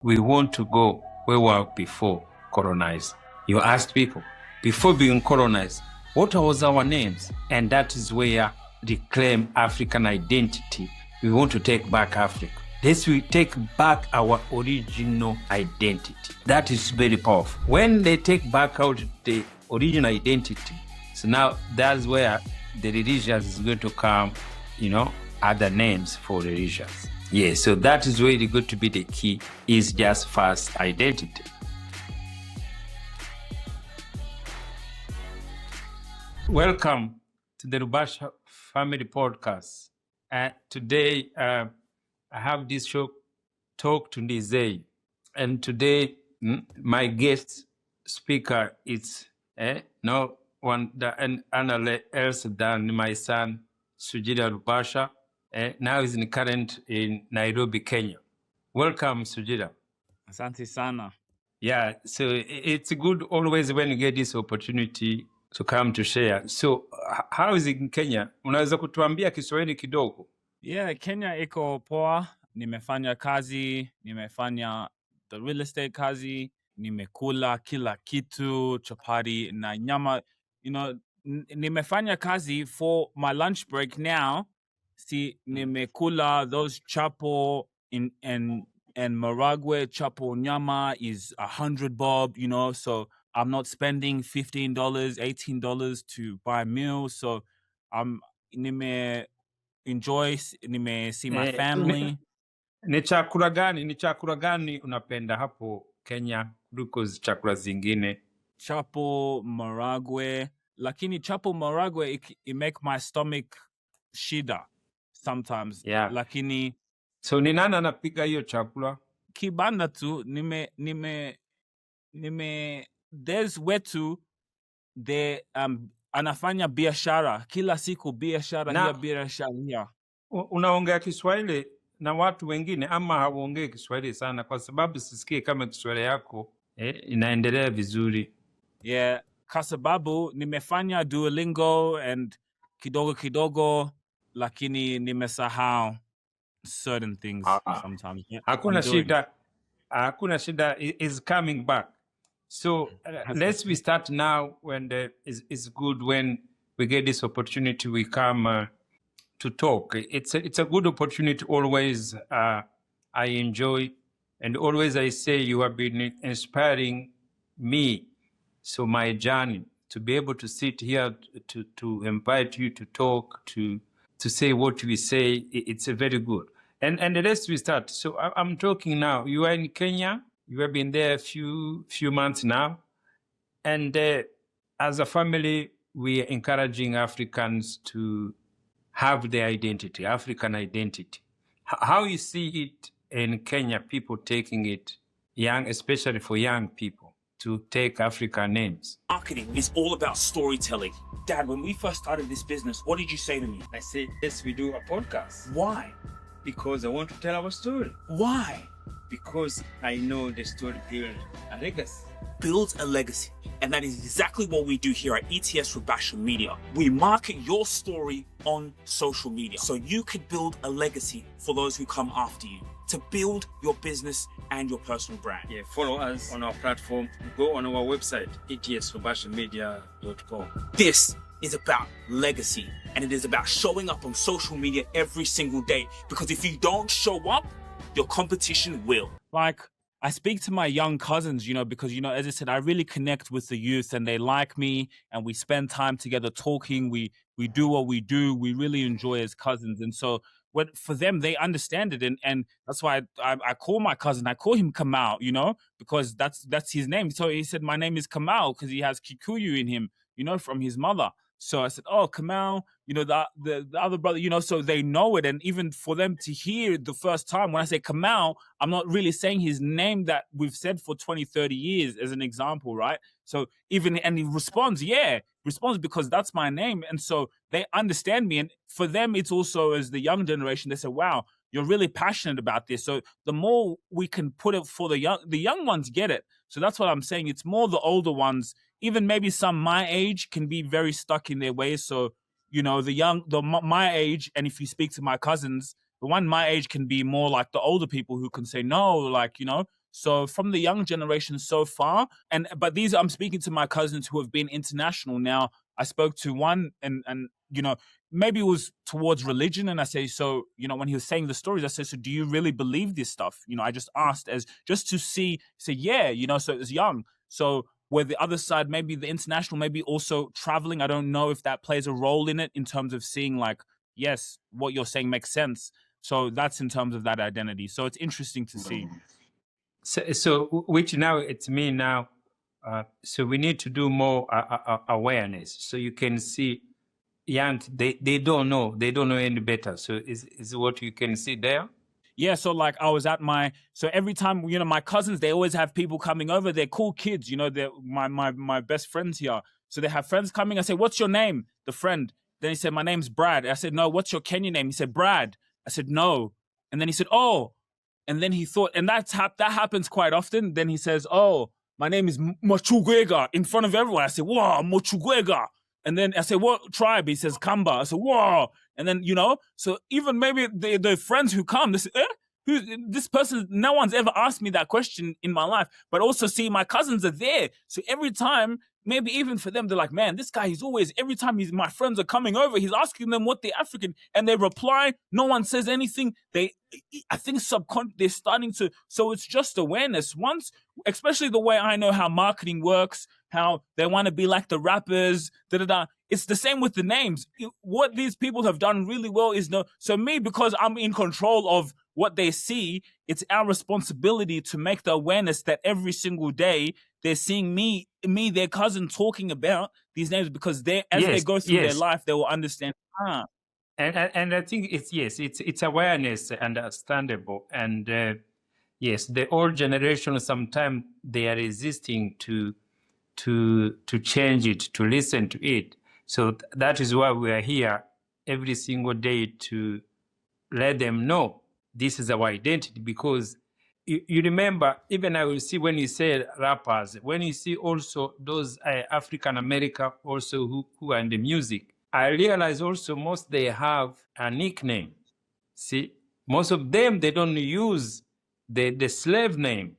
we want to go where we were before colonized. You asked people, before being colonized, what was our names? And that is where reclaim African identity. We want to take back Africa. This will take back our original identity. That is very powerful. When they take back out the original identity, so now that's where the religions is going to come, other names for religions. Yeah, so that is really going to be the key, is just first identity. Welcome to the Rubasha Family Podcast. Today, I have this show, Talk to Ndiezeye. And today, my guest speaker is no one else than my son, Ndiezeye Rubasha. Now he's in Nairobi, Kenya. Welcome, Ndiezeye. Asante sana. Yeah, so it's good always when you get this opportunity to come to share. So how is it in Kenya? Unaweza kutuambia Kiswahili kidogo? Yeah, Kenya iko poa. Nimefanya kazi, nimefanya the real estate kazi, nimekula kila kitu, chapati na nyama. Nimefanya kazi for my lunch break now. Nimekula those chapo and maragwe chapo nyama is 100 bob, so I'm not spending $15, $18 to buy a meal. So enjoy, see my family. Ni chakula gani unapenda hapo Kenya kuliko chakula zingine? Chapo maragwe. Lakini chapo maragwe it make my stomach shida sometimes. Yeah. Lakini so ni nani anapika hiyo chakula? Kibanda tu there's wetu de anafanya biashara kila siku biashara. Unaongea Kiswahili na watu wengine ama hauongei Kiswahili sana? Kwa sababu sisikie kama Kiswahili yako inaendelea vizuri. Yeah, kwa sababu nimefanya Duolingo and kidogo lakini nimesahau certain things sometimes. Yeah, Hakuna shida is coming back. So let's start now when it's good when we get this opportunity we come to talk. It's a good opportunity always. I enjoy, and always I say you have been inspiring me. So my journey to be able to sit here to invite you to talk, to say what we say, it's a very good. And let's start. So I'm talking now. You are in Kenya. You have been there a few months now. And as a family, we are encouraging Africans to have their identity, African identity. How you see it in Kenya, people taking it, especially for young people, to take African names? Marketing is all about storytelling. Dad, when we first started this business, what did you say to me? I said, yes, we do a podcast. Why? Because I want to tell our story. Why? Because I know the story builds a legacy. Builds a legacy. And that is exactly what we do here at ETS Rubasha Media. We market your story on social media so you could build a legacy for those who come after you, to build your business and your personal brand. Yeah, follow us on our platform. Go on our website, etsrubashamedia.com. This is about legacy, and it is about showing up on social media every single day, because if you don't show up, your competition will. Like, I speak to my young cousins, because, as I said, I really connect with the youth and they like me and we spend time together talking. We do what we do. We really enjoy as cousins. And so for them, they understand it. And that's why I call my cousin, I call him Kamau, because that's his name. So he said, my name is Kamau because he has Kikuyu in him, from his mother. So I said, oh, Kamau, the other brother, so they know it. And even for them to hear the first time, when I say Kamau, I'm not really saying his name that we've said for 20, 30 years as an example, right? So and he responds because that's my name. And so they understand me. And for them, it's also, as the young generation, they say, wow, you're really passionate about this. So the more we can put it for the young ones get it. So that's what I'm saying. It's more the older ones, even maybe some my age, can be very stuck in their ways. So, my age, and if you speak to my cousins, the one my age can be more like the older people who can say, no, So from the young generation so far, but these, I'm speaking to my cousins who have been international now. I spoke to one, and maybe it was towards religion, and I say, so when he was saying the stories, I said, so do you really believe this stuff? I just asked as just to say yeah, so it was young. So where the other side, maybe the international, maybe also traveling, I don't know if that plays a role in it in terms of seeing like, yes, what you're saying makes sense. So that's in terms of that identity. So it's interesting to see. So which now it's me now. So we need to do more awareness. So you can see young, they don't know any better. So is what you can see there? Yeah, so like I was at so every time, my cousins, they always have people coming over. They're cool kids, they're my best friends here. So they have friends coming. I say, what's your name? The friend. Then he said, my name's Brad. I said, no, what's your Kenyan name? He said, Brad. I said, no. And then he said, oh. And then he thought, and that happens quite often. Then he says, oh, my name is Mochugwega, in front of everyone. I said, wow, Mochugwega. And then I said, what tribe? He says, Kamba. I said, wow. And then, so even maybe the friends who come, they say, this person, no one's ever asked me that question in my life. But also, see, my cousins are there. So every time, maybe even for them, they're like, man, this guy, every time my friends are coming over, he's asking them what they're African. And they reply, no one says anything. I think they're starting to, so it's just awareness. Once, especially the way I know how marketing works, how they want to be like the rappers, It's the same with the names. What these people have done really well is so me, because I'm in control of what they see, it's our responsibility to make the awareness that every single day they're seeing me, their cousin, talking about these names, because they go through their life, they will understand. And I think it's awareness, understandable, and yes, the old generation sometimes they are resisting to change it, to listen to it. So that is why we are here every single day to let them know this is our identity. Because you remember, even I will see when you say rappers, when you see also those African American also who are in the music, I realize also most they have a nickname. See, most of them, they don't use the slave name.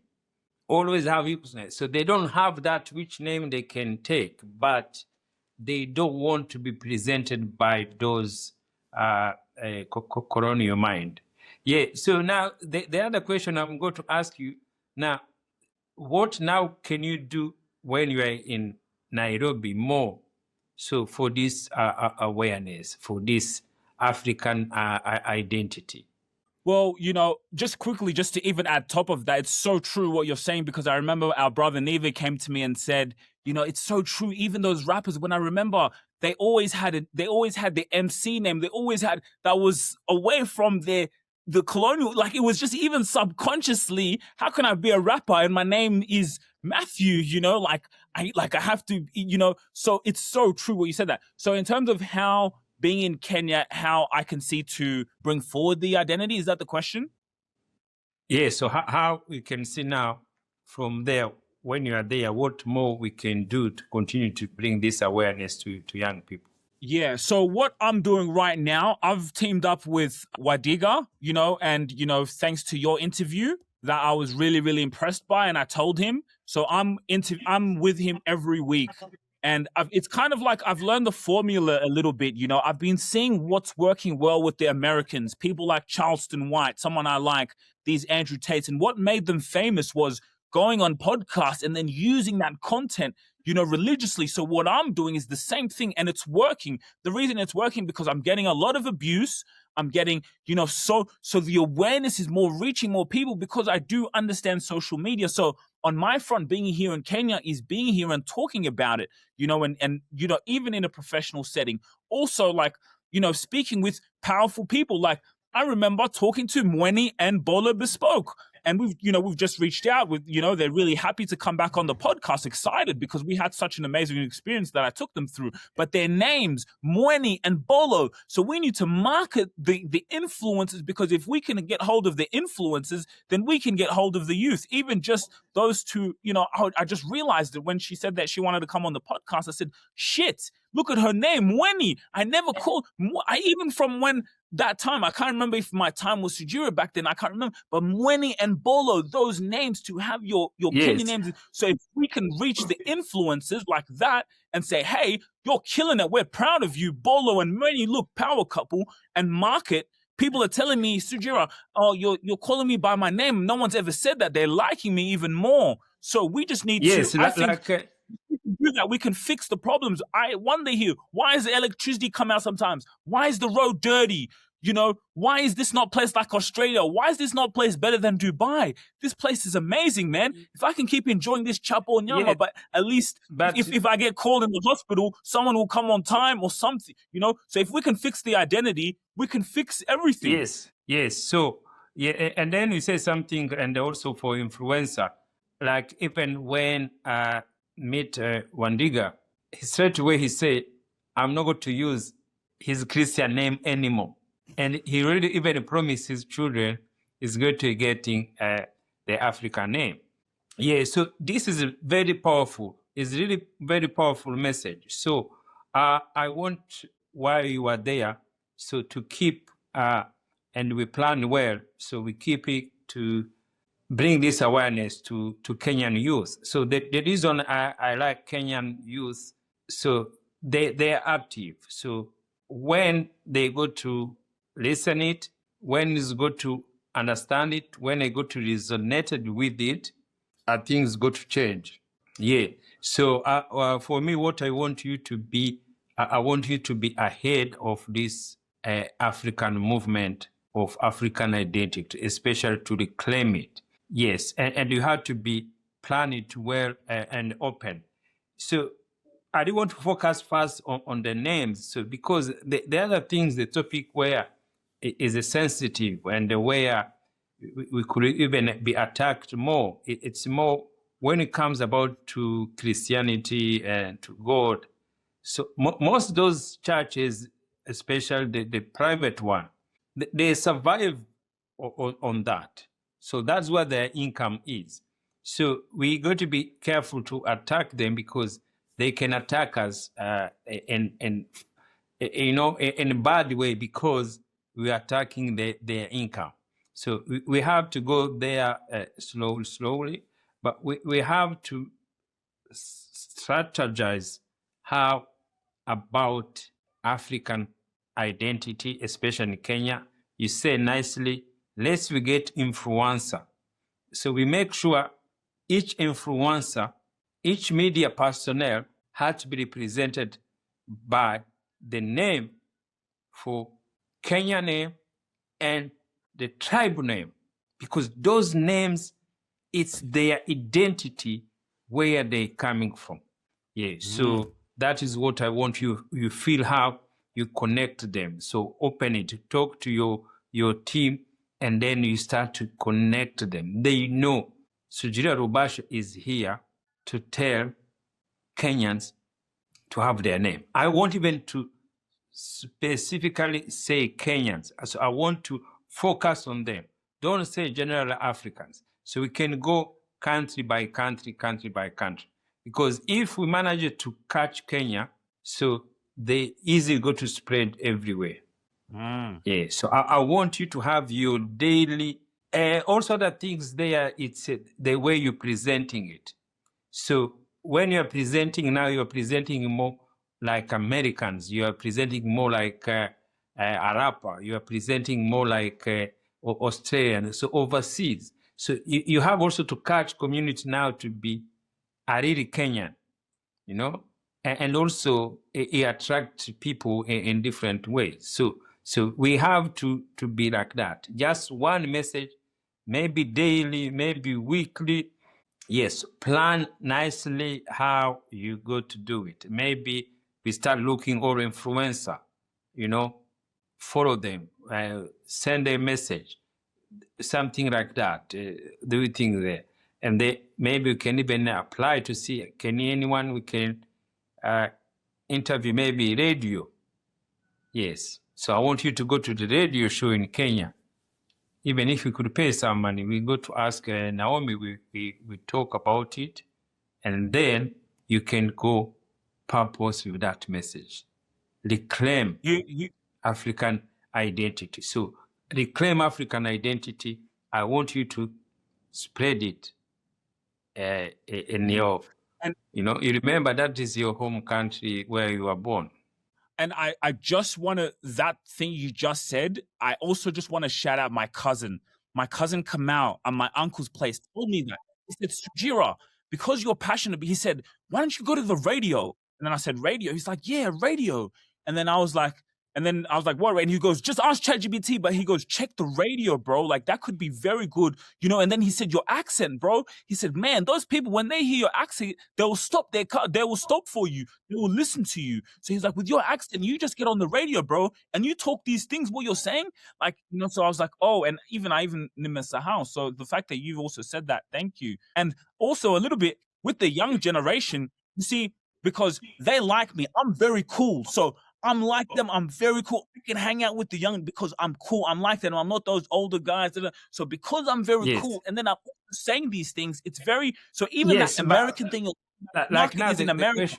Always have useness. So they don't have that which name they can take, but they don't want to be presented by those colonial mind. Yeah, so now the other question I'm going to ask you now, what now can you do when you are in Nairobi more? So for this awareness, for this African identity? Well, just quickly, just to even add top of that, it's so true what you're saying, because I remember our brother Neva came to me and said, it's so true. Even those rappers, when I remember, they always had the MC name. They always had, that was away from the colonial, like it was just even subconsciously, how can I be a rapper and my name is Matthew, I have to, so it's so true what you said that. So in terms of how being in Kenya, how I can see to bring forward the identity, is that the question? Yeah, so how we can see now from there, when you are there, what more we can do to continue to bring this awareness to young people? Yeah, so what I'm doing right now, I've teamed up with Wadiga, and, thanks to your interview that I was really, really impressed by, and I told him. So I'm with him every week. And it's kind of like I've learned the formula a little bit. I've been seeing what's working well with the Americans, people like Charleston White, someone I like, these Andrew Tates. And what made them famous was going on podcasts and then using that content, religiously. So what I'm doing is the same thing, and it's working. The reason it's working because I'm getting a lot of abuse. I'm getting, so the awareness is reaching more people because I do understand social media. So on my front, being here in Kenya is being here and talking about it, and even in a professional setting. Also, like, speaking with powerful people. Like, I remember talking to Mweni and Bola Bespoke. And we've just reached out with, they're really happy to come back on the podcast, excited because we had such an amazing experience that I took them through. But their names, Mweni and Bolo. So we need to market the influencers, because if we can get hold of the influencers, then we can get hold of the youth. Even just those two, I just realized that when she said that she wanted to come on the podcast, I said, shit, look at her name, Mweni. I never called, even from when that time, I can't remember if my time was Sujira back then, I can't remember, but Mweni and Bolo, those names, to have your Kenyan names. So if we can reach the influencers like that and say, hey, you're killing it, we're proud of you, Bolo and Mweni, look, power couple, and market. People are telling me, Sujira, oh, you're calling me by my name. No one's ever said that. They're liking me even more. So we just need to, I think, we can do that. We can fix the problems. I wonder here, why is the electricity come out sometimes? Why is the road dirty? You know, why is this not placed like Australia? Why is this not placed better than Dubai? This place is amazing, man. If I can keep enjoying this chapo nyama, but at least if I get called in the hospital, someone will come on time or something, you know? So if we can fix the identity, we can fix everything. Yes. So, yeah, and then you say something, and also for influencer, like even when I meet Wandiga, straight away he said, I'm not going to use his Christian name anymore. And he really even promised his children is going to getting the African name. Yeah, so this is very powerful. It's really very powerful message. So I want, while you are there, so to keep, and we plan well, so we keep it to bring this awareness to Kenyan youth. So the reason I like Kenyan youth, so they are active. So when they go to listen it, when it's go to understand it, when they go to resonate with it, things go to change. Yeah. So for me, what I want you to be, I want you to be ahead of this African movement of African identity, especially to reclaim it. Yes, and you have to be plan it well and open. So I do want to focus first on the names. So because the other things, the topic where is sensitive and where we could even be attacked more. It's more when it comes about to Christianity and to God. So most of those churches, especially the private one, they survive on that. So that's where their income is. So we got to be careful to attack them because they can attack us in a bad way because we are attacking their income. So we have to go there slowly, but we have to strategize how about African identity, especially in Kenya. You say nicely, let's we get influencer. So we make sure each influencer, each media personnel had to be represented by the name for Kenya name and the tribe name, because those names, it's their identity where they're coming from. Yeah, so that is what I want you feel how you connect them. So open it, talk to your team, and then you start to connect them. They know Ndiezeye Rubasha is here to tell Kenyans to have their name. I want even to specifically say Kenyans. So I want to focus on them. Don't say general Africans. So we can go country by country, country by country. Because if we manage to catch Kenya, so they easily go to spread everywhere. Yeah, so I want you to have your daily, also the things there, it's the way you're presenting it. So when you're presenting now, you're presenting more like Americans, you are presenting more like Arapa, you are presenting more like Australian, so overseas. So you have also to catch community now to be a really Kenyan, you know, and also it attracts people in different ways. So we have to be like that. Just one message, maybe daily, maybe weekly. Yes, plan nicely how you go to do it. Maybe we start looking for influencer, you know, follow them, send a message, something like that. Do things there. And maybe we can even apply to see, can anyone we can interview, maybe radio. Yes. So I want you to go to the radio show in Kenya. Even if we could pay some money, we go to ask Naomi, we talk about it, and then you can go purpose with that message. Reclaim African identity. So reclaim African identity. I want you to spread it in your, And you remember that is your home country where you were born. And I just want to, that thing you just said, I also just want to shout out my cousin Kamal at my uncle's place told me that. He said, Sujira, because you're passionate, he said, why don't you go to the radio? And then I said, radio? He's like, yeah, radio. And then I was like, what? And he goes, just ask ChatGPT. But he goes, check the radio, bro. Like, that could be very good, And then he said, your accent, bro. He said, man, those people, when they hear your accent, they will stop their car. They will stop for you. They will listen to you. So he's like, with your accent, you just get on the radio, bro, and you talk these things, what you're saying. Like, so I was like, oh, and I even miss the house. So the fact that you've also said that, thank you. And also a little bit with the young generation, you see, because they like me, I'm very cool. So I'm like them. I'm very cool. I can hang out with the young because I'm cool. I'm like them. I'm not those older guys. So because I'm very cool, and then I'm saying these things, it's very, so even that American thing, like now, is in America.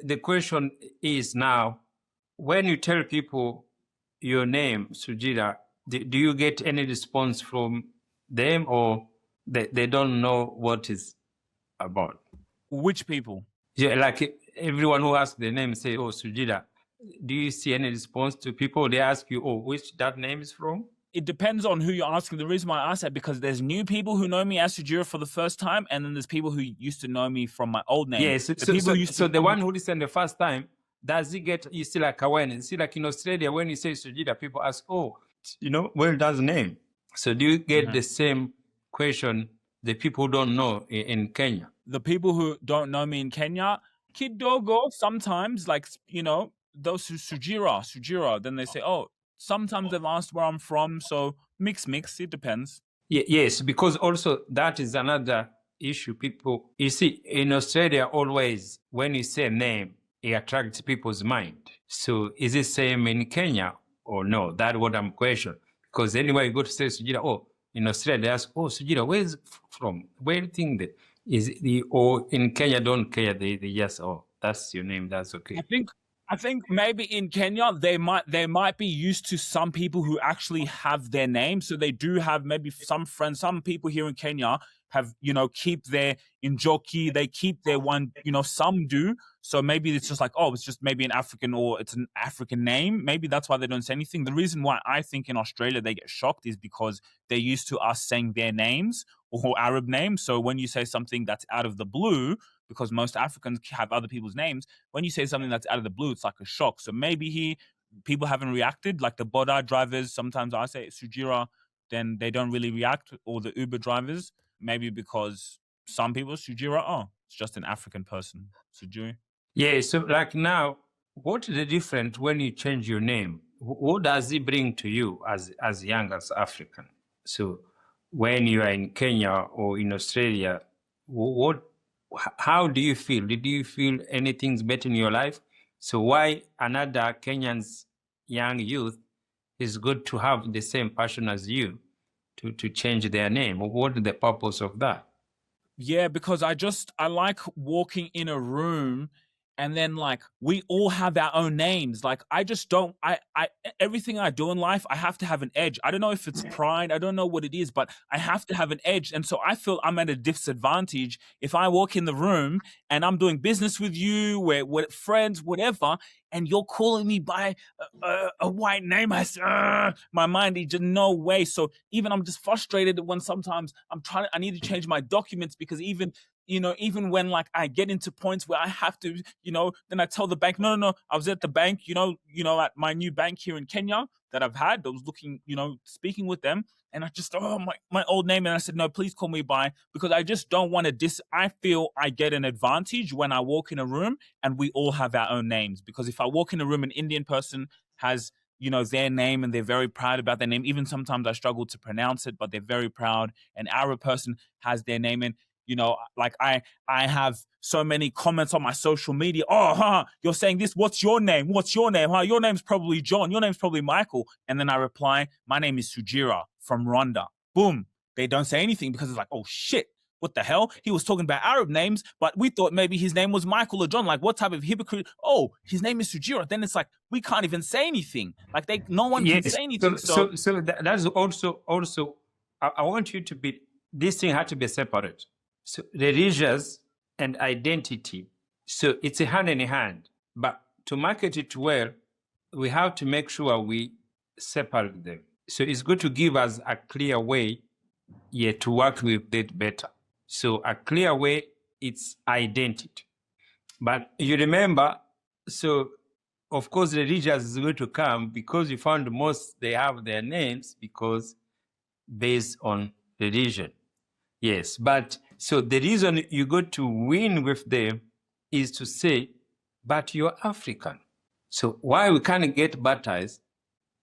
The question is now, when you tell people your name, Sujira, do you get any response from them, or they don't know what it's about? Which people? Yeah, like everyone who asks their name say, oh, Sujira. Do you see any response to people? They ask you, oh, which that name is from? It depends on who you're asking. The reason why I ask that, because there's new people who know me as Sujira for the first time, and then there's people who used to know me from my old name. Yes, so the one who listened the first time, does he get, you see like awareness? See, like in Australia, when you say Sujira, people ask, oh, well, that's the name. So do you get the same question the people who don't know in Kenya? The people who don't know me in Kenya, kidogo, sometimes, like, those who Sujira, then they say, oh, sometimes they've asked where I'm from, so mix, it depends. Yes, because also that is another issue. People, you see, in Australia, always, when you say name, it attracts people's mind. So is it same in Kenya or no? That's what I'm questioning. Because anyway, you go to say Sujira, oh, in Australia, they ask, oh, Sujira, where's from? Where do you think that? Is the, or in Kenya don't care, they just, oh, that's your name, that's okay. I think maybe in Kenya they might be used to some people who actually have their name. So they do have maybe some friends, some people here in Kenya have, keep their Njoki, they keep their one, some do. So maybe it's just like, oh, it's just maybe an African, or it's an African name. Maybe that's why they don't say anything. The reason why I think in Australia they get shocked is because they're used to us saying their names or Arab names. So when you say something that's out of the blue, because most Africans have other people's names, when you say something that's out of the blue, it's like a shock. So maybe people haven't reacted, like the Boda drivers. Sometimes I say Sujira, then they don't really react, or the Uber drivers, maybe because some people, Sujira, oh, it's just an African person, Sujira. Yeah, so like now, what is the difference when you change your name? What does it bring to you as young as African? So when you are in Kenya or in Australia, how do you feel? Did you feel anything's better in your life? So why another Kenyan's young youth is good to have the same passion as you to change their name? What is the purpose of that? Yeah, because I like walking in a room and then, like, we all have our own names. Like, I just don't, everything I do in life, I have to have an edge. I don't know if it's pride. I don't know what it is, but I have to have an edge. And so I feel I'm at a disadvantage if I walk in the room and I'm doing business with you, with friends, whatever, and you're calling me by a white name. My mind is just no way. So even I'm just frustrated when sometimes I need to change my documents, because even when like I get into points where I have to, then I tell the bank, no, I was at the bank, at my new bank here in Kenya that I've had. I was looking, speaking with them, and I just, my old name. And I said, no, please call me by, because I just don't want to I feel I get an advantage when I walk in a room and we all have our own names. Because if I walk in a room, an Indian person has, their name and they're very proud about their name. Even sometimes I struggle to pronounce it, but they're very proud. An Arab person has their name, and like I have so many comments on my social media. Oh, you're saying this. What's your name? What's your name? Your name's probably John. Your name's probably Michael. And then I reply, my name is Sujira from Rwanda. Boom. They don't say anything because it's like, oh shit. what the hell? He was talking about Arab names, but we thought maybe his name was Michael or John. Like, what type of hypocrite? Oh, his name is Sujira. Then it's like, we can't even say anything. Like, no one can say anything. So that's also, I want you to be, this thing had to be separate. So religious and identity. So it's a hand in hand. But to market it well, we have to make sure we separate them. So it's good to give us a clear way to work with it better. So a clear way, it's identity. But you remember, so of course religious is going to come because you found most, they have their names because based on religion. Yes, but so the reason you go to win with them is to say, but you're African. So why we can't get baptized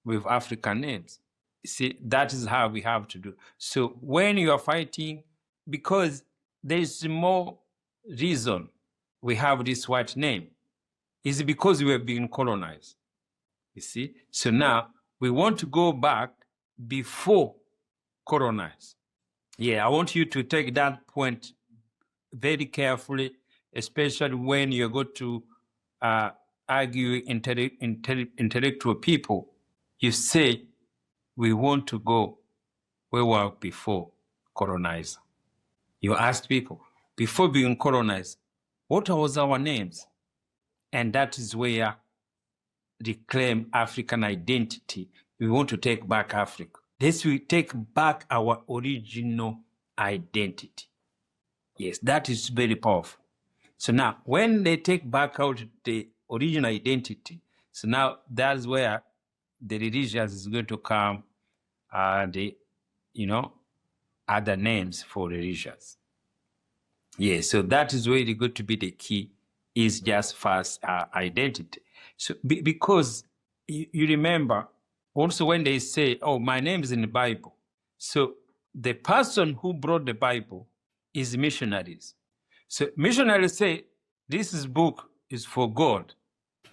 with African names? See, that is how we have to do. So when you are fighting, because there's more reason we have this white name, is because we have been colonized. You see? So now we want to go back before colonized. Yeah, I want you to take that point very carefully, especially when you go to argue intellectual people. You say, we want to go where we were before colonized. You ask people, before being colonized, what was our names? And that is where reclaim African identity. We want to take back Africa. This will take back our original identity. Yes, that is very powerful. So now, when they take back out the original identity, so now that's where the religious is going to come, the, other names for religious. Yes, so that is really going to be the key, is just first identity. So because you remember, also when they say, oh, my name is in the Bible. So the person who brought the Bible is missionaries. So missionaries say, this book is for God.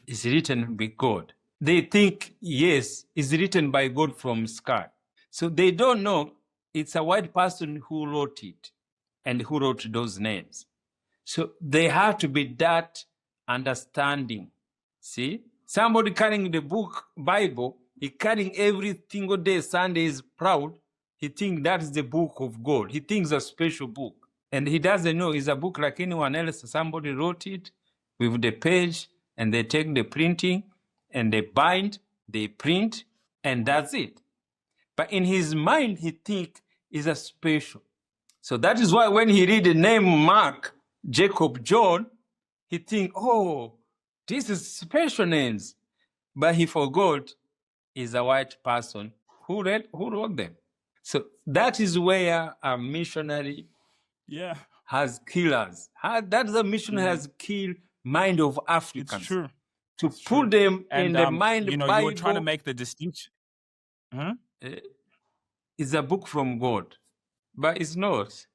It's written by God. They think, yes, it's written by God from sky. So they don't know it's a white person who wrote it and who wrote those names. So they have to be that understanding. See? Somebody carrying the book, Bible, he carrying every single day, Sunday is proud. He thinks that is the book of God. He thinks a special book. And he doesn't know it's a book like anyone else. Somebody wrote it with the page, and they take the printing, and they bind, they print, and that's it. But in his mind, he thinks it's a special. So that is why when he read the name Mark, Jacob, John, he think, oh, this is special names. But he forgot is a white person who wrote them. So that is where a missionary has killed us. That is a missionary has killed mind of Africans. It's true. To put them in the mind you Bible. You were trying to make the distinction. It's a book from God. But it's not.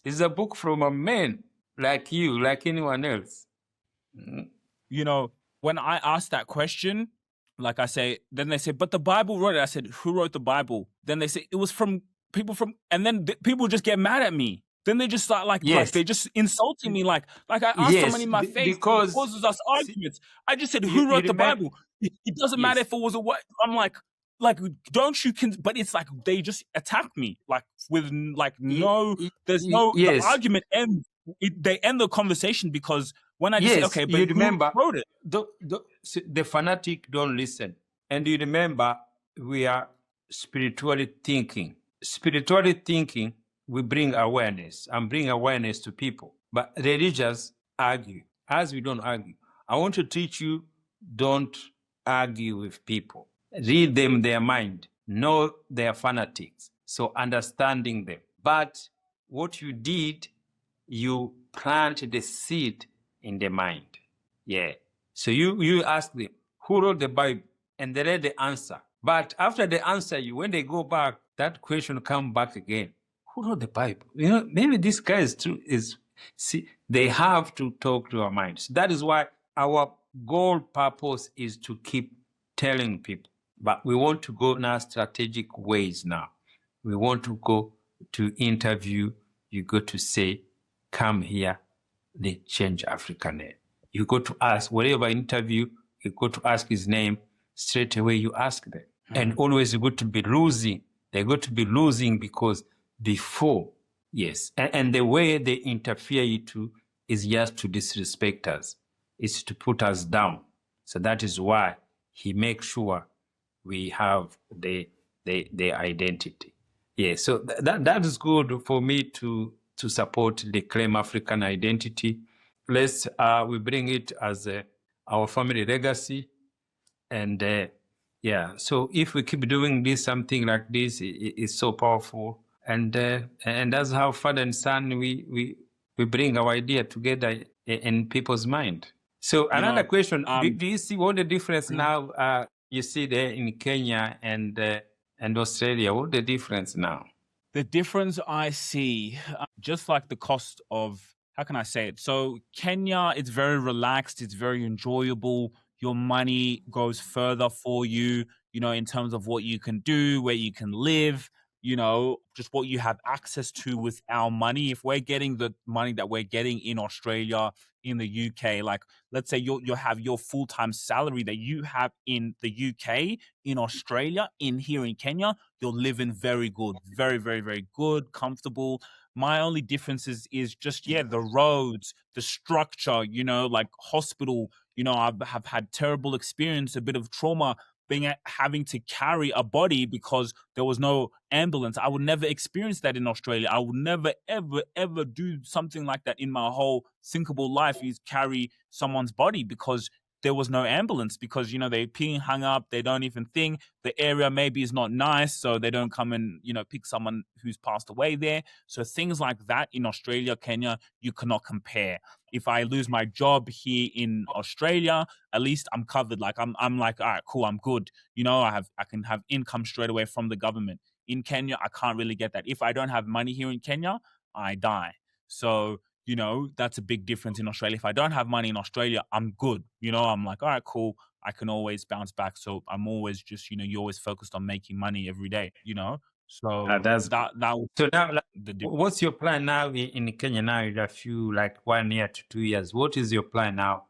It's a book from a man like you, like anyone else. When I asked that question, like I say, then they say, but the Bible wrote it. I said, who wrote the Bible? Then they say, it was from people from, and then people just get mad at me. Then they just start like they're just insulting me. Like I asked someone in my face, because it causes us arguments. I just said, who wrote the Bible? It doesn't matter if it was a what. I'm like, don't you but it's like they just attack me like with like there's no the argument ends. They end the conversation because when I just say, okay, but you remember, who wrote it? The fanatic don't listen. And you remember, we are spiritually thinking. Spiritually thinking, we bring awareness and bring awareness to people. But religious argue. As we don't argue, I want to teach you, don't argue with people. Read them their mind. Know their fanatics. So understanding them. But what you did, you plant the seed in the mind. Yeah. So you ask them, who wrote the Bible? And they read the answer. But after the answer, when they go back, that question come back again. Who wrote the Bible? Maybe this guy is true. See, they have to talk to our minds. That is why our goal purpose is to keep telling people. But we want to go now strategic ways now. We want to go to interview you go to say, come here, they change African name. You go to ask, whatever interview, you go to ask his name, straight away you ask them. And always you go to be losing. They're going to be losing because before, yes. And the way they interfere into is just to disrespect us. It's to put us down. So that is why he makes sure we have the identity. Yeah, so that is good for me to support the Claim African Identity. Let's we bring it as our family legacy, and yeah. So if we keep doing this, something like this is so powerful, and that's how father and son we bring our idea together in people's mind. So another question: do you see what the difference now? You see there in Kenya and Australia. What the difference now? The difference I see, just like the cost of, how can I say it? So Kenya, it's very relaxed. It's very enjoyable. Your money goes further for you, in terms of what you can do, where you can live, just what you have access to with our money. If we're getting the money that we're getting in Australia, in the UK, like let's say you have your full-time salary that you have in the UK, in Australia, here in Kenya, you're living very good, very, very, very good, comfortable. My only difference is just, the roads, the structure, like hospital, I have had terrible experience, a bit of trauma having to carry a body because there was no ambulance. I would never experience that in Australia. I would never, ever, ever do something like that in my whole thinkable life, is carry someone's body because there was no ambulance, because, they being hung up. They don't even think the area maybe is not nice. So they don't come and, pick someone who's passed away there. So things like that in Australia, Kenya, you cannot compare. If I lose my job here in Australia, at least I'm covered. Like I'm like, all right, cool, I'm good. I can have income straight away from the government. In Kenya, I can't really get that. If I don't have money here in Kenya, I die. So, that's a big difference in Australia. If I don't have money in Australia, I'm good. I'm like, all right, cool. I can always bounce back. So I'm always just, you're always focused on making money every day, So that's that was so now. the difference. What's your plan now in Kenya now? In a few, like 1 year to 2 years, what is your plan now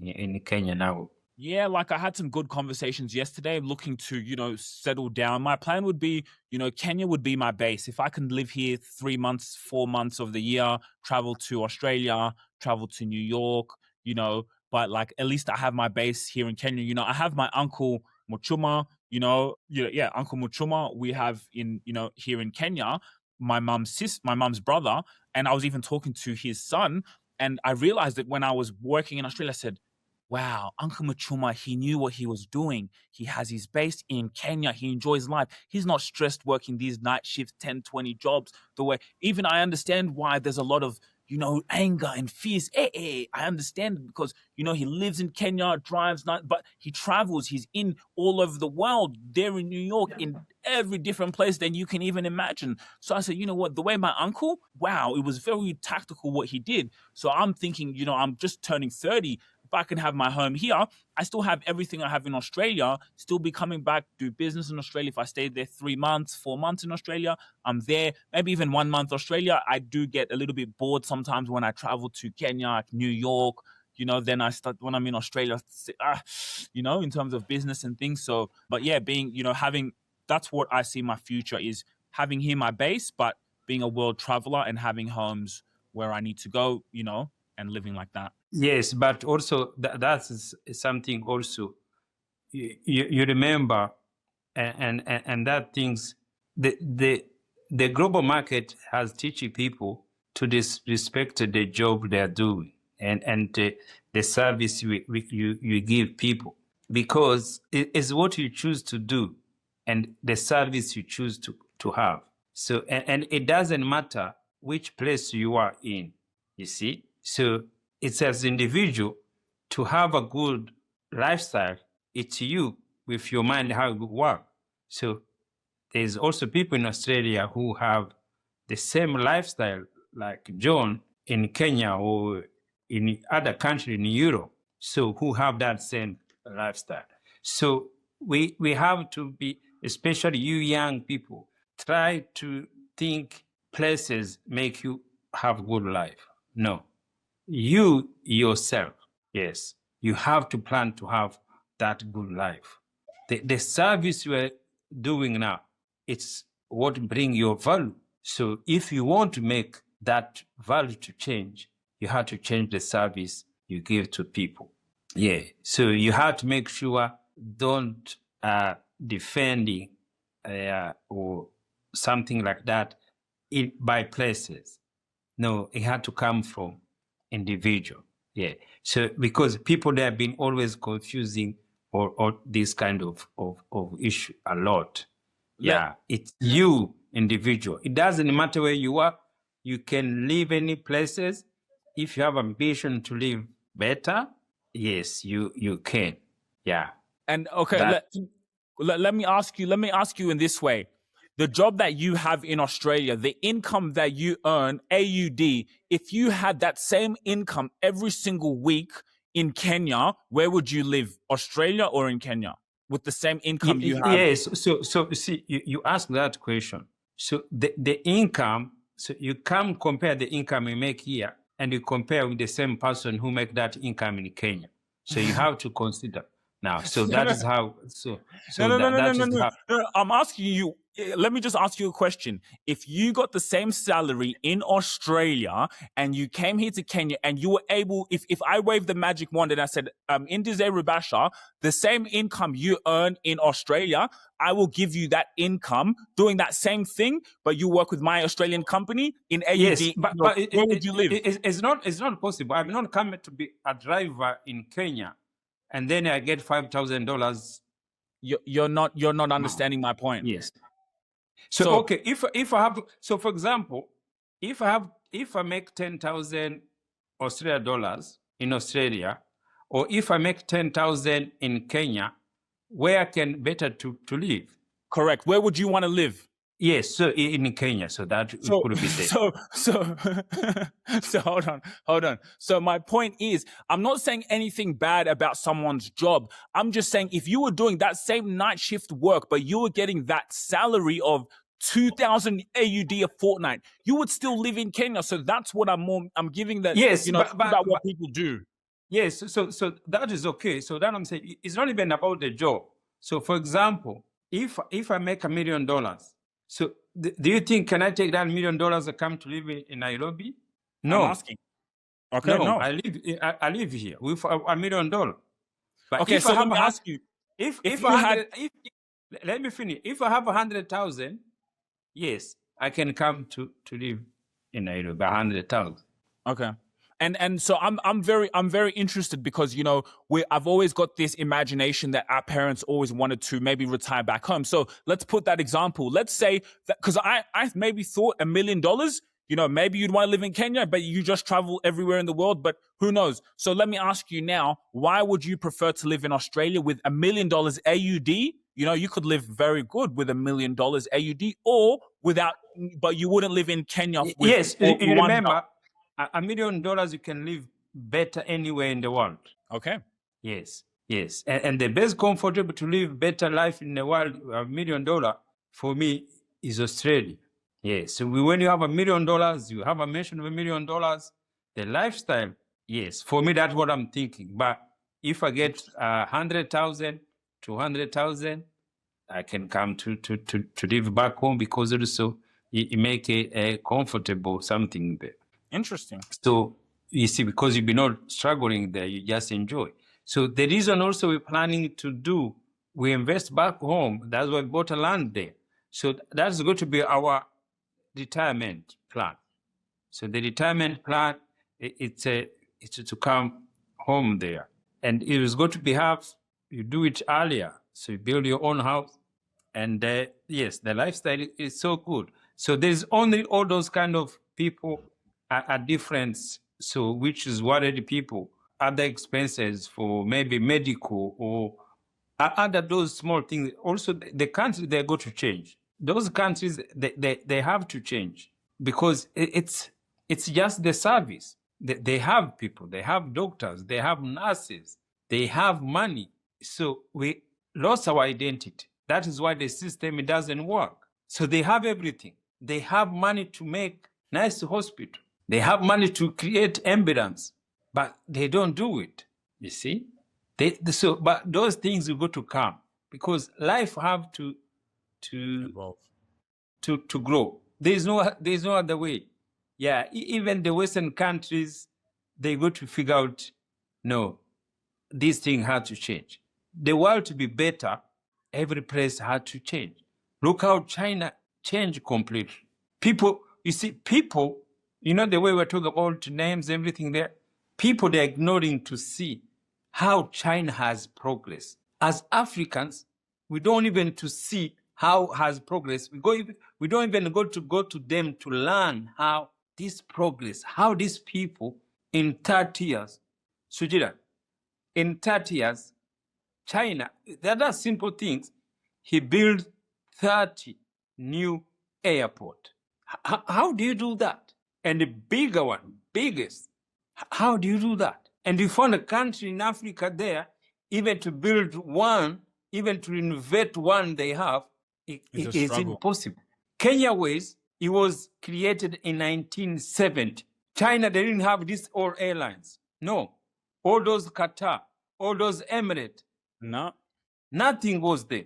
in Kenya now? Yeah, like I had some good conversations yesterday, looking to, settle down. My plan would be, Kenya would be my base. If I can live here 3 months, 4 months of the year, travel to Australia, travel to New York, but like at least I have my base here in Kenya. I have my uncle Muchuma, Uncle Muchuma we have in, here in Kenya, my mum's brother. And I was even talking to his son, and I realized that when I was working in Australia, I said, wow, Uncle Machuma, he knew what he was doing. He has his base in Kenya. He enjoys life. He's not stressed working these night shifts, 10, 20 jobs. The way, even I understand why there's a lot of, anger and fears. I understand it because, he lives in Kenya, drives, but he travels. He's in all over the world, there in New York, in every different place than you can even imagine. So I said, you know what, the way my uncle, wow, it was very tactical what he did. So I'm thinking, I'm just turning 30. If I can have my home here, I still have everything I have in Australia, still be coming back, do business in Australia. If I stayed there 3 months, 4 months in Australia, I'm there, maybe even 1 month Australia. I do get a little bit bored sometimes when I travel to Kenya, like New York, then I start, when I'm in Australia, in terms of business and things. So, but yeah, being, that's what I see my future is, having here my base, but being a world traveler and having homes where I need to go, and living like that. Yes, but also that's something also you remember, and that things the global market has teaching people to disrespect the job they are doing and the service you give people, because it is what you choose to do and the service you choose to have. So and it doesn't matter which place you are in, you see. So it's as individual to have a good lifestyle. It's you with your mind how it work. So there's also people in Australia who have the same lifestyle like John in Kenya or in other country in Europe. So who have that same lifestyle. So we have to be, especially you young people, try to think places make you have good life. No, you yourself, yes, you have to plan to have that good life. The service we're doing now, it's what bring your value. So if you want to make that value to change, you have to change the service you give to people. Yeah. So you have to make sure don't defending or something like that by places. No, it had to come from individual. Yeah. So because people they have been always confusing or this kind of issue a lot. Yeah. It's you individual. It doesn't matter where you are. You can live any places. If you have ambition to live better, yes, you can. Yeah. And okay, let me ask you in this way. The job that you have in Australia, the income that you earn, AUD, if you had that same income every single week in Kenya, where would you live? Australia or in Kenya? With the same income you have? Yes. So see, you ask that question. So the income, so you can compare the income you make here and you compare with the same person who make that income in Kenya. So you have to consider now. So that is how. No. I'm asking you. Let me just ask you a question. If you got the same salary in Australia and you came here to Kenya and you were able, if I waved the magic wand and I said, Ndiezeye Rubasha, the same income you earn in Australia, I will give you that income doing that same thing, but you work with my Australian company in AUD. Yes, but where would you live? It's not possible. I'm not coming to be a driver in Kenya, and then I get $5,000. You're not understanding my point. Yes. So okay, if I have, so for example, if I make 10,000 Australian dollars in Australia, or if I make 10,000 in Kenya, where can better to live? Correct. Where would you want to live? Yes, so in Kenya, so that could be there. So hold on. So my point is, I'm not saying anything bad about someone's job. I'm just saying if you were doing that same night shift work, but you were getting that salary of 2,000 AUD a fortnight, you would still live in Kenya. So that's what I'm giving that. Yes, about what people do. Yes, so that is okay. So that I'm saying it's not even about the job. So for example, if I make $1 million. So do you think, can I take that $1 million and come to live in Nairobi? No. I'm asking. Okay, no. I live here with $1 million. But okay, so let me ask you. Let me finish. If I have 100,000, yes, I can come to live in Nairobi, 100,000. Okay. And so I'm very interested because, I've always got this imagination that our parents always wanted to maybe retire back home. So let's put that example. Let's say that, because I maybe thought $1 million, maybe you'd want to live in Kenya, but you just travel everywhere in the world, but who knows? So let me ask you now, why would you prefer to live in Australia with $1 million AUD? You could live very good with $1 million AUD or without, but you wouldn't live in Kenya. Yes, you remember, $1 million, you can live better anywhere in the world. Okay. Yes. And the best comfortable to live better life in the world, $1 million, for me, is Australia. Yes. So when you have $1 million, you have a mention of $1 million, the lifestyle, yes. For me, that's what I'm thinking. But if I get 100,000, 200,000, I can come to live back home because also it make a comfortable something there. Interesting. So you see, because you've been not struggling there, you just enjoy. So the reason also we're planning to do, we invest back home. That's why we bought a land there. So that's going to be our retirement plan. So the retirement plan, it's to come home there, and it is going to be you do it earlier. So you build your own house, and yes, the lifestyle is so good. So there's only all those kind of people are different, so which is worried people, other expenses for maybe medical or other those small things. Also, the country, they're going to change. Those countries, they have to change because it's just the service. They have people, they have doctors, they have nurses, they have money. So we lost our identity. That is why the system doesn't work. So they have everything. They have money to make nice hospital. They have money to create ambulance, but they don't do it. You see? But those things will go to come because life have to Evolve. to grow. There's no other way. Yeah, even the Western countries, they go to figure out, no, this thing had to change. The world to be better, every place had to change. Look how China changed completely. People, you see, people, you know the way we're talking about names, everything there, people, they're ignoring to see how China has progressed. As Africans, we don't even to see how has progressed. We don't even go to them to learn how this progress, how these people in 30 years, Sujira, in 30 years, China, there are simple things. He built 30 new airport. How do you do that? And the bigger one, biggest, how do you do that? And you found a country in Africa there, even to build one, even to renovate one they have, it is impossible. Kenya Ways, it was created in 1970. China, they didn't have these all airlines. No. All those Qatar, all those Emirates. No. Nothing was there.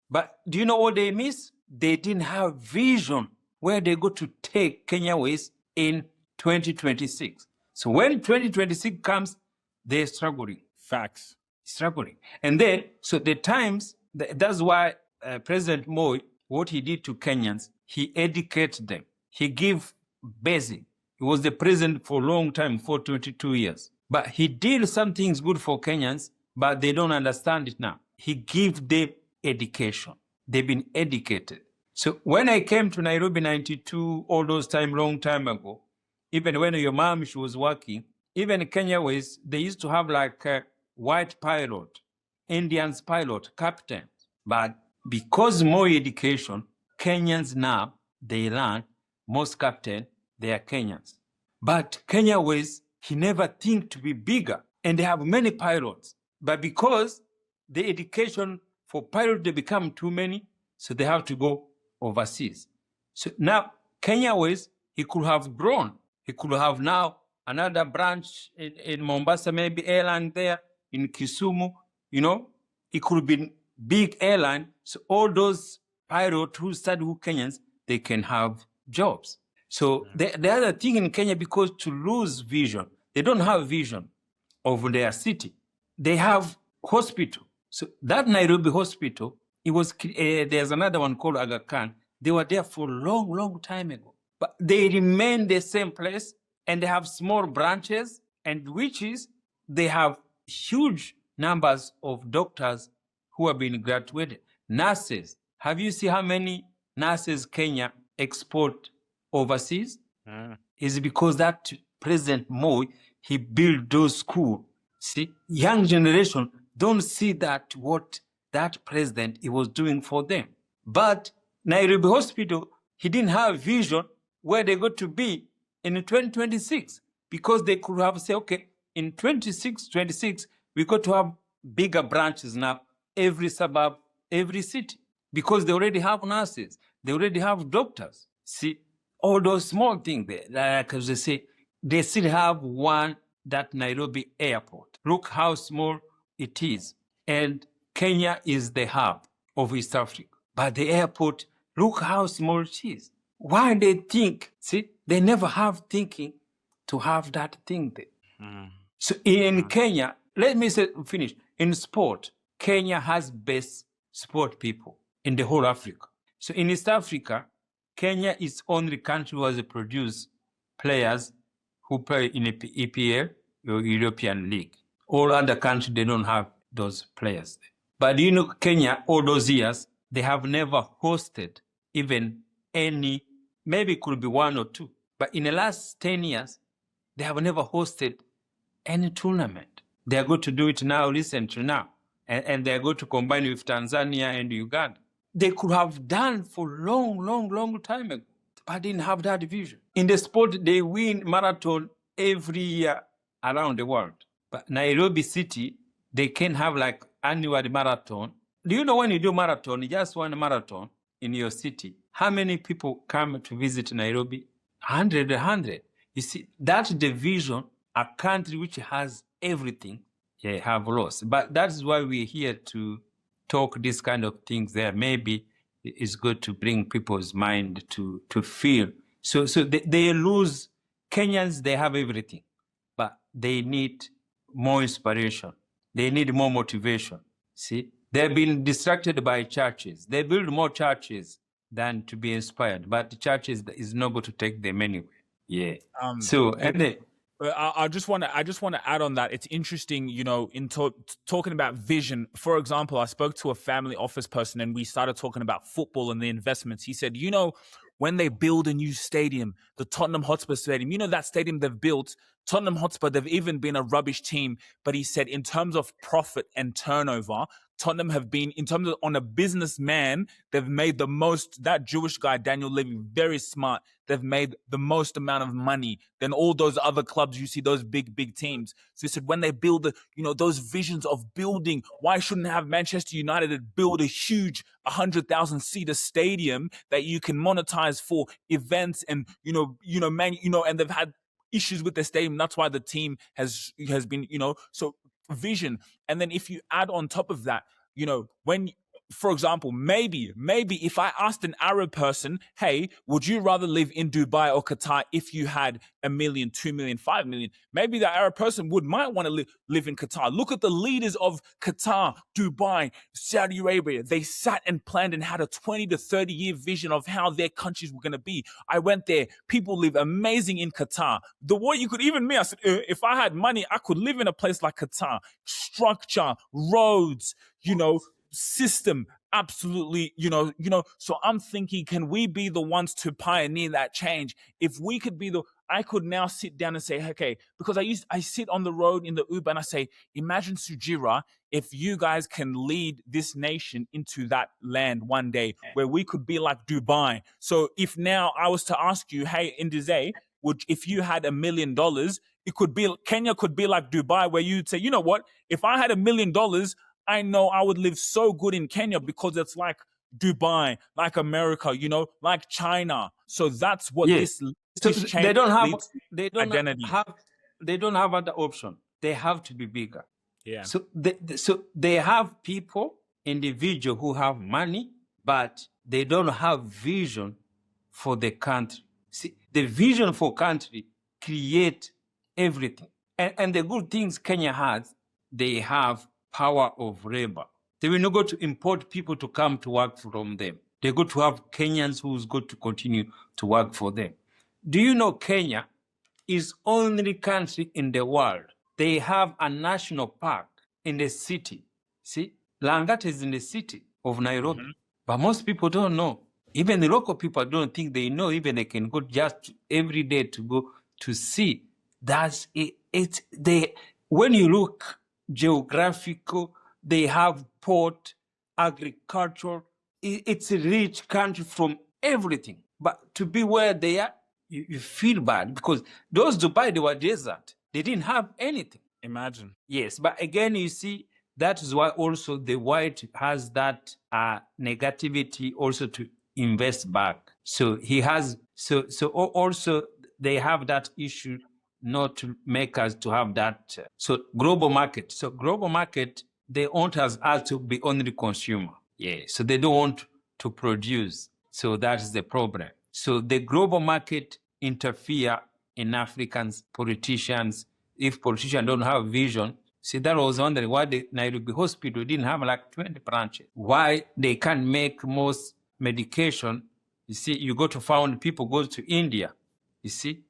But do you know what they miss? They didn't have vision where they go to take Kenya Ways in 2026. So when 2026 comes, they're struggling. Facts. Struggling. And then, so the times, that's why President Moi, what he did to Kenyans, he educated them. He gave basic. He was the president for a long time, for 22 years. But he did some things good for Kenyans, but they don't understand it now. He gave them education. They've been educated. So when I came to Nairobi 92, all those time, long time ago, even when your mom, she was working, even Kenya Ways, they used to have like a white pilot, Indians pilot, captain. But because more education, Kenyans now, they learn, most captain, they are Kenyans. But Kenya Ways, he never think to be bigger. And they have many pilots. But because the education for pilots, they become too many, so they have to go overseas. So now, Kenya Ways, he could have grown. He could have now another branch in Mombasa, maybe airline there, in Kisumu, you know. It could have been big airline. So all those pilots who study who Kenyans, they can have jobs. So the other thing in Kenya, because to lose vision, they don't have vision of their city. They have hospital. So that Nairobi hospital, it was there's another one called Aga Khan. They were there for a long, long time ago. But they remain the same place, and they have small branches, and which is they have huge numbers of doctors who have been graduated. Nurses. Have you seen how many nurses Kenya export overseas? Is because that President Moi, he built those schools. See, young generation don't see that what that president he was doing for them. But Nairobi Hospital, he didn't have vision where they got to be in 2026 because they could have said, okay, in 26, we got to have bigger branches now, every suburb, every city, because they already have nurses, they already have doctors. See, all those small things there, like as they say, they still have one, that Nairobi airport. Look how small it is. And Kenya is the hub of East Africa. But the airport, look how small it is. Why they think, see, they never have thinking to have that thing there. So in Kenya, let me finish. In sport, Kenya has best sport people in the whole Africa. So in East Africa, Kenya is only country who has produced players who play in EPL, or European League. All other countries, they don't have those players. But you know, Kenya, all those years, they have never hosted even any, maybe it could be one or two. But in the last 10 years, they have never hosted any tournament. They are going to do it now, recently now. And they are going to combine with Tanzania and Uganda. They could have done for long time ago, but didn't have that vision. In the sport, they win marathon every year around the world. But Nairobi City, they can have like annual marathon. Do you know when you do marathon, just one marathon in your city, how many people come to visit Nairobi? 100. You see, that division, a country which has everything, have lost. But that's why we're here to talk these kind of things there. Maybe it's good to bring people's mind to feel. So they lose. Kenyans, they have everything, but they need more inspiration. They need more motivation. See, they've been distracted by churches. They build more churches than to be inspired, but the churches is not going to take them anywhere. Yeah. So, and then, I just want to add on that. It's interesting, you know, in talking about vision. For example, I spoke to a family office person and we started talking about football and the investments. He said, you know, when they build a new stadium, the Tottenham Hotspur Stadium, you know, that stadium they've built, Tottenham Hotspur, they've even been a rubbish team. But he said, in terms of profit and turnover, Tottenham have been, in terms of on a businessman, they've made the most. That Jewish guy, Daniel Levy, very smart. They've made the most amount of money than all those other clubs. You see those big teams. So he said, when they build the, you know, those visions of building, why shouldn't have Manchester United build a huge 100,000 seater stadium that you can monetize for events and, and they've had issues with the stadium. That's why the team has been, you know, so vision. And then if you add on top of that, you know, when, for example, maybe if I asked an Arab person, hey, would you rather live in Dubai or Qatar if you had $1 million, $2 million, $5 million? Maybe the Arab person might want to live in Qatar. Look at the leaders of Qatar, Dubai, Saudi Arabia. They sat and planned and had a 20 to 30 year vision of how their countries were going to be. I went there. People live amazing in Qatar. The way you could, even me, I said, if I had money, I could live in a place like Qatar. Structure, roads, you know, system, absolutely, so I'm thinking, can we be the ones to pioneer that change? If we could be I could now sit down and say, okay, because I sit on the road in the Uber and I say, imagine Sujira, if you guys can lead this nation into that land one day where we could be like Dubai. So if now I was to ask you, hey, Ndiezeye, if you had $1 million, Kenya could be like Dubai, where you'd say, you know what, if I had $1 million, I know I would live so good in Kenya because it's like Dubai, like America, you know, like China. So that's what this change. They don't have identity. They don't have other option. They have to be bigger. Yeah. So they have people, individual who have money, but they don't have vision for the country. See, the vision for country create everything. And the good things Kenya has, they have power of labor. They will not go to import people to come to work from them. They're going to have Kenyans who's going to continue to work for them. Do you know Kenya is only country in the world? They have a national park in the city. See, Langat is in the city of Nairobi, but most people don't know. Even the local people don't think they know. Even they can go just every day to go to see. That's it. When you look geographical, they have port, agriculture. It's a rich country from everything. But to be where they are, you feel bad because those Dubai, they were desert. They didn't have anything. Imagine. Yes, but again, you see, that is why also the white has that negativity also to invest back. So he has, so also they have that issue not to make us to have that. So global market. So global market, they want us to be only consumer. Yeah. So they don't want to produce. So that's the problem. So the global market interfere in Africans, politicians. If politicians don't have vision, see, that was wondering why the Nairobi hospital didn't have like 20 branches. Why they can't make most medication. You see, you go to found people go to India. You see,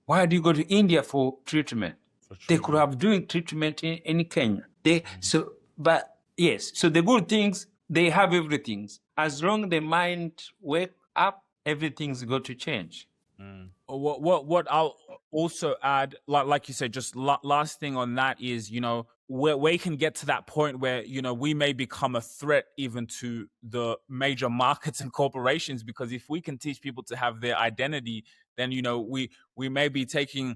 why do you go to India for treatment? They could have doing treatment in Kenya. But yes, so the good things, they have everything. As long as the mind wake up, everything's going to change. What I'll also add, like you said, just last thing on that is, you know, where we can get to that point where, you know, we may become a threat even to the major markets and corporations, because if we can teach people to have their identity, then, you know, we may be taking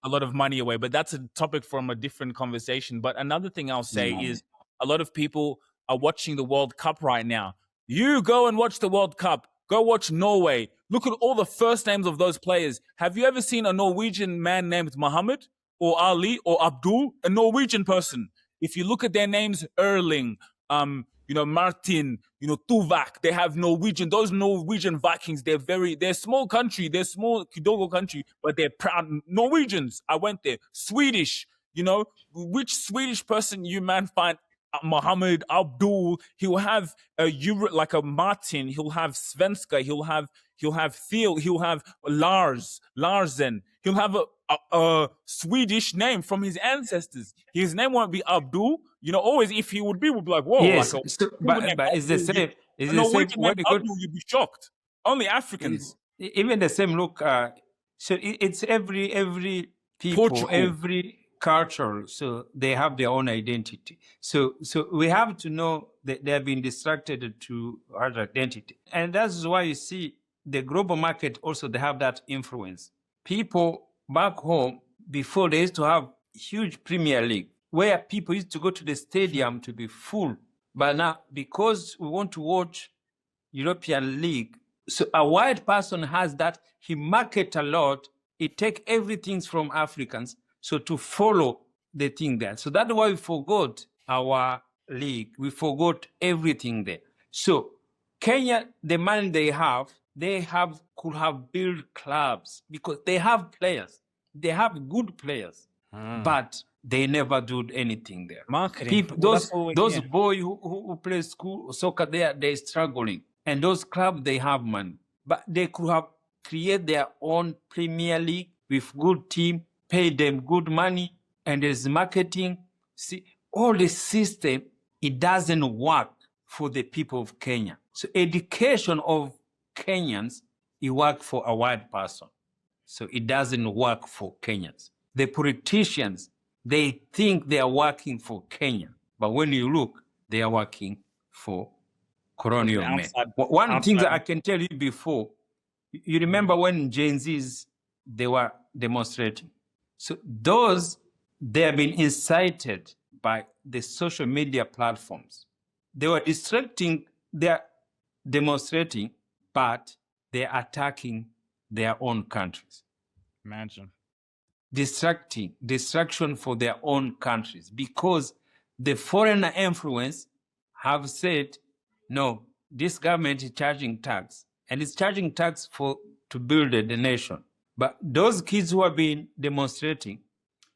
a lot of money away. But that's a topic from a different conversation. But another thing I'll say is a lot of people are watching the World Cup right now. You go and watch the World Cup. Go watch Norway. Look at all the first names of those players. Have you ever seen a Norwegian man named Mohammed or Ali or Abdul? A Norwegian person. If you look at their names, Erling, Martin, Tuvak, they have Norwegian. Those Norwegian Vikings, they're small country, they're small Kidogo country, but they're proud Norwegians. I went there. Swedish, which Swedish person you man find Mohammed, Abdul? He'll have a Euro, like a Martin. He'll have Svenska. He'll have Theo. He'll have Larsen. He'll have a Swedish name from his ancestors. His name won't be Abdul. Always if he would be like, whoa. Yes, like but it's the same. It's the same. Norwegian When name you go, Abdul, you'd be shocked. Only Africans. even the same look. So it's every people, Portugal. every culture. So they have their own identity. So we have to know that they have been distracted to our identity, and that's why you see the global market also. They have that influence. People back home before they used to have huge Premier League where people used to go to the stadium to be full. But now, because we want to watch European League, so a white person has that, he market a lot, he take everything from Africans, so to follow the thing there. So that's why we forgot our league. We forgot everything there. So Kenya, the money they could have built clubs because they have players. They have good players, but they never do anything there. Marketing. Those boys who play school soccer, they're struggling. And those clubs, they have money. But they could have created their own Premier League with good team, pay them good money, and there's marketing. See, all the system, it doesn't work for the people of Kenya. So education of Kenyans, it works for a white person. So it doesn't work for Kenyans. The politicians, they think they are working for Kenya. But when you look, they are working for colonial men. One thing that I can tell you before, you remember when Gen Zs, they were demonstrating. So they have been incited by the social media platforms. They were they're demonstrating, but they're attacking their own countries. Imagine. Distraction for their own countries, because the foreign influence have said, no, this government is charging tax, and it's charging tax to build the nation. But those kids who have been demonstrating,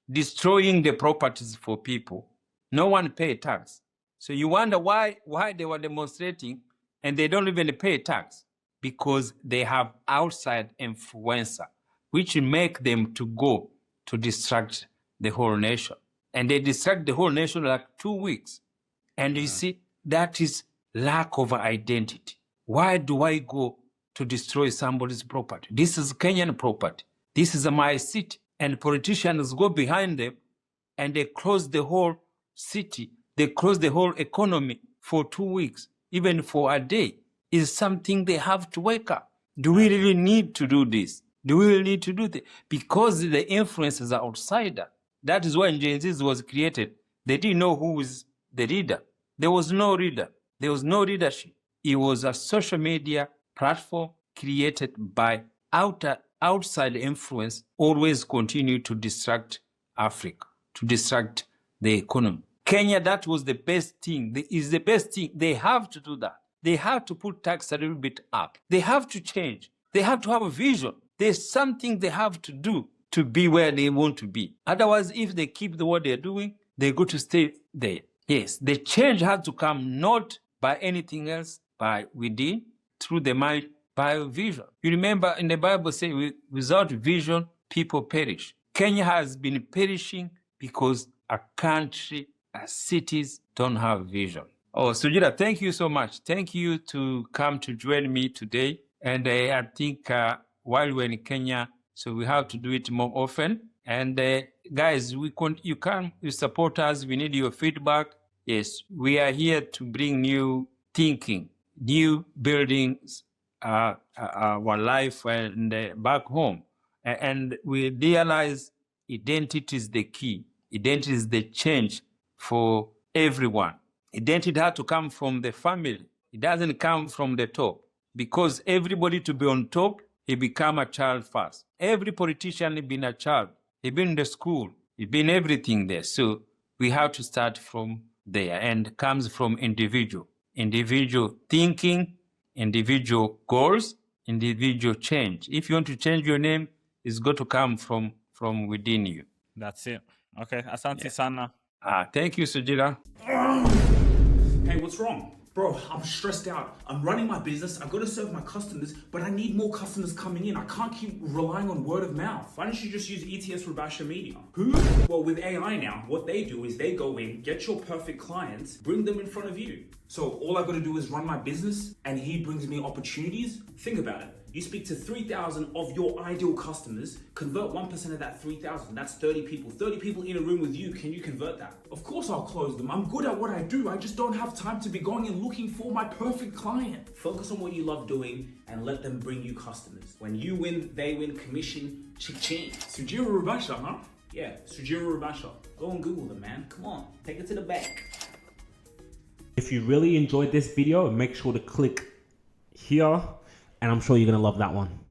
destroying the properties for people, no one pay tax. So you wonder why they were demonstrating and they don't even pay tax, because they have outside influencer, which make them to go to distract the whole nation. And they distract the whole nation like 2 weeks. And you see, that is lack of identity. Why do I go to destroy somebody's property? This is Kenyan property. This is my city. And politicians go behind them and they close the whole city. They close the whole economy for 2 weeks, even for a day. Is something they have to wake up. Do we really need to do this? Do we really need to do this? Because the influences are outsider. That is when Gen Z was created. They didn't know who was the leader. There was no leader. There was no leadership. It was a social media platform created by outside influence, always continue to distract Africa, to distract the economy. Kenya, that was the best thing. Is the best thing. They have to do that. They have to put tax a little bit up. They have to change. They have to have a vision. There's something they have to do to be where they want to be. Otherwise, if they keep what they're doing, they're going to stay there. Yes, the change has to come not by anything else, by within, through the mind, by vision. You remember in the Bible say, without vision, people perish. Kenya has been perishing because a country, cities don't have vision. Oh, Sujira, thank you so much. Thank you to come to join me today. And I think while we're in Kenya, so we have to do it more often. And guys, you support us. We need your feedback. Yes, we are here to bring new thinking, new buildings, our life and back home. And we realize identity is the key. Identity is the change for everyone. Identity has to come from the family. It doesn't come from the top. because everybody to be on top, he become a child first. Every politician he been a child. He been in the school. He been everything there. So we have to start from there, and comes from individual thinking, individual goals, individual change. If you want to change your name, it's got to come from within you. That's it. Okay, asante sana. Thank you, Sujira. Hey, what's wrong? Bro, I'm stressed out. I'm running my business. I've got to serve my customers, but I need more customers coming in. I can't keep relying on word of mouth. Why don't you just use ETS Rubasha Media? Who? Well, with AI now, what they do is they go in, get your perfect clients, bring them in front of you. So all I got to do is run my business and he brings me opportunities. Think about it. You speak to 3,000 of your ideal customers, convert 1% of that 3,000, that's 30 people. 30 people in a room with you, can you convert that? Of course I'll close them. I'm good at what I do. I just don't have time to be going and looking for my perfect client. Focus on what you love doing and let them bring you customers. When you win, they win, commission, ching. Ndiezeye Rubasha, huh? Yeah, Ndiezeye Rubasha. Go and Google them, man. Come on, take it to the bank. If you really enjoyed this video, make sure to click here, and I'm sure you're gonna love that one.